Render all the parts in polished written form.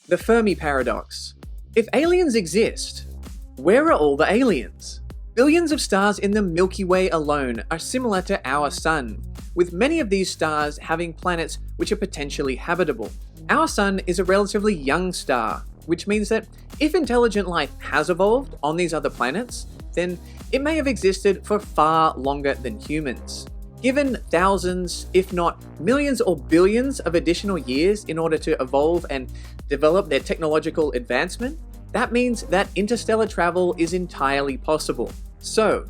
The Fermi Paradox. If aliens exist, where are all the aliens? Billions of stars in the Milky Way alone are similar to our Sun, with many of these stars having planets which are potentially habitable. Our Sun is a relatively young star, which means that if intelligent life has evolved on these other planets, then it may have existed for far longer than humans. Given thousands, if not millions or billions of additional years in order to evolve and develop their technological advancement, that means that interstellar travel is entirely possible. So,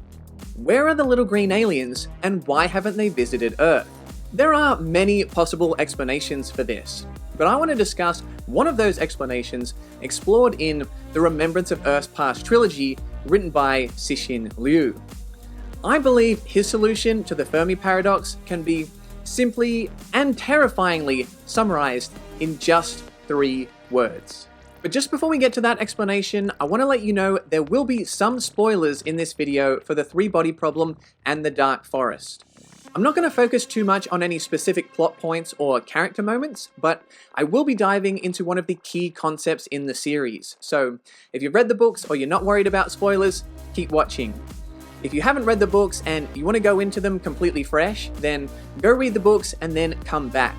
where are the little green aliens and why haven't they visited Earth? There are many possible explanations for this, but I want to discuss one of those explanations explored in the Remembrance of Earth's Past trilogy written by Cixin Liu. I believe his solution to the Fermi Paradox can be simply and terrifyingly summarized in just 3 words. But just before we get to that explanation, I want to let you know there will be some spoilers in this video for the 3-body problem and the Dark Forest. I'm not going to focus too much on any specific plot points or character moments, but I will be diving into one of the key concepts in the series. So if you've read the books or you're not worried about spoilers, keep watching. If you haven't read the books and you want to go into them completely fresh, then go read the books and then come back.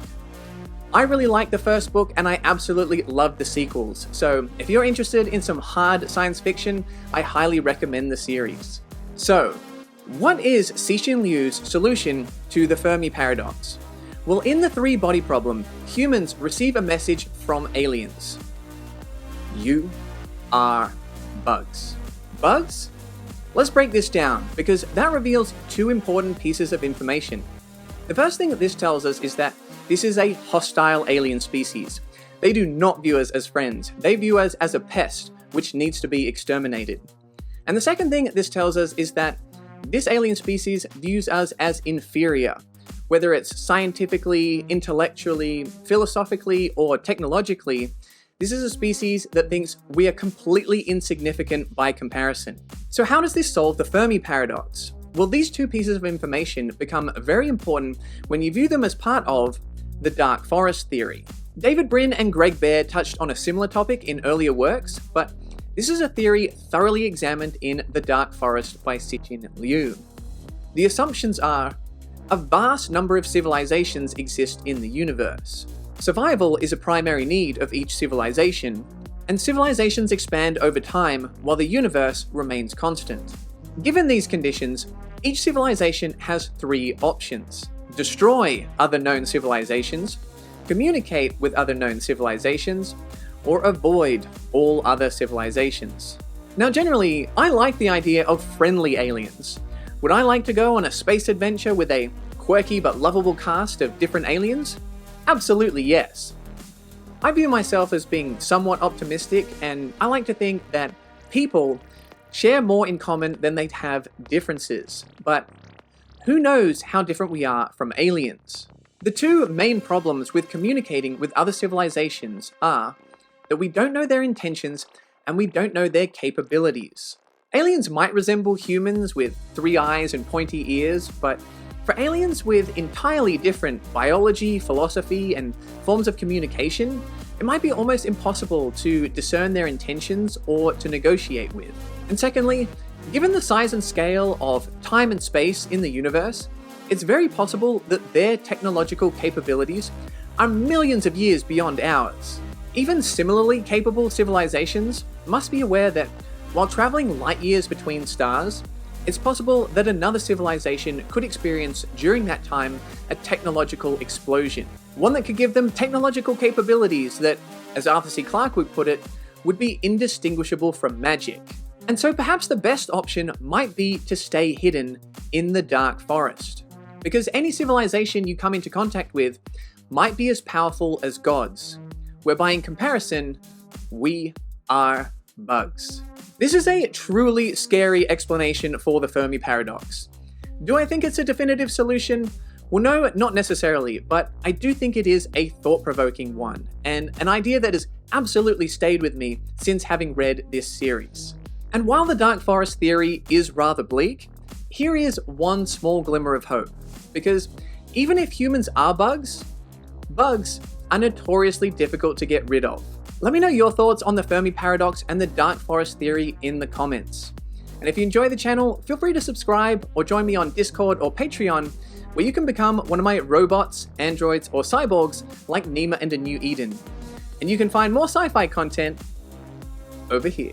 I really liked the first book and I absolutely loved the sequels, so if you're interested in some hard science fiction, I highly recommend the series. So, what is Cixin Liu's solution to the Fermi Paradox? Well, in the 3-body problem, humans receive a message from aliens. You are bugs. Bugs? Let's break this down, because that reveals 2 important pieces of information. The first thing that this tells us is that this is a hostile alien species. They do not view us as friends. They view us as a pest, which needs to be exterminated. And the second thing this tells us is that this alien species views us as inferior. Whether it's scientifically, intellectually, philosophically, or technologically, this is a species that thinks we are completely insignificant by comparison. So how does this solve the Fermi Paradox? Well, these 2 pieces of information become very important when you view them as part of the Dark Forest theory. David Brin and Greg Bear touched on a similar topic in earlier works, but this is a theory thoroughly examined in The Dark Forest by Cixin Liu. The assumptions are, a vast number of civilizations exist in the universe. Survival is a primary need of each civilization, and civilizations expand over time while the universe remains constant. Given these conditions, each civilization has 3 options: destroy other known civilizations, communicate with other known civilizations, or avoid all other civilizations. Now generally, I like the idea of friendly aliens. Would I like to go on a space adventure with a quirky but lovable cast of different aliens? Absolutely yes. I view myself as being somewhat optimistic, and I like to think that people share more in common than they have differences, but who knows how different we are from aliens? The 2 main problems with communicating with other civilizations are that we don't know their intentions and we don't know their capabilities. Aliens might resemble humans with 3 eyes and pointy ears, but for aliens with entirely different biology, philosophy, and forms of communication, it might be almost impossible to discern their intentions or to negotiate with. And secondly, given the size and scale of time and space in the universe, it's very possible that their technological capabilities are millions of years beyond ours. Even similarly capable civilizations must be aware that while traveling light years between stars, it's possible that another civilization could experience during that time a technological explosion. One that could give them technological capabilities that, as Arthur C. Clarke would put it, would be indistinguishable from magic. And so perhaps the best option might be to stay hidden in the Dark Forest. Because any civilization you come into contact with might be as powerful as gods, whereby in comparison, we are bugs. This is a truly scary explanation for the Fermi Paradox. Do I think it's a definitive solution? Well, no, not necessarily, but I do think it is a thought-provoking one, and an idea that has absolutely stayed with me since having read this series. And while the Dark Forest theory is rather bleak, here is one small glimmer of hope, because even if humans are bugs, bugs are notoriously difficult to get rid of. Let me know your thoughts on the Fermi Paradox and the dark forest theory in the comments. And if you enjoy the channel, feel free to subscribe or join me on Discord or Patreon, where you can become one of my robots, androids, or cyborgs like Nima and A New Eden. And you can find more sci-fi content over here.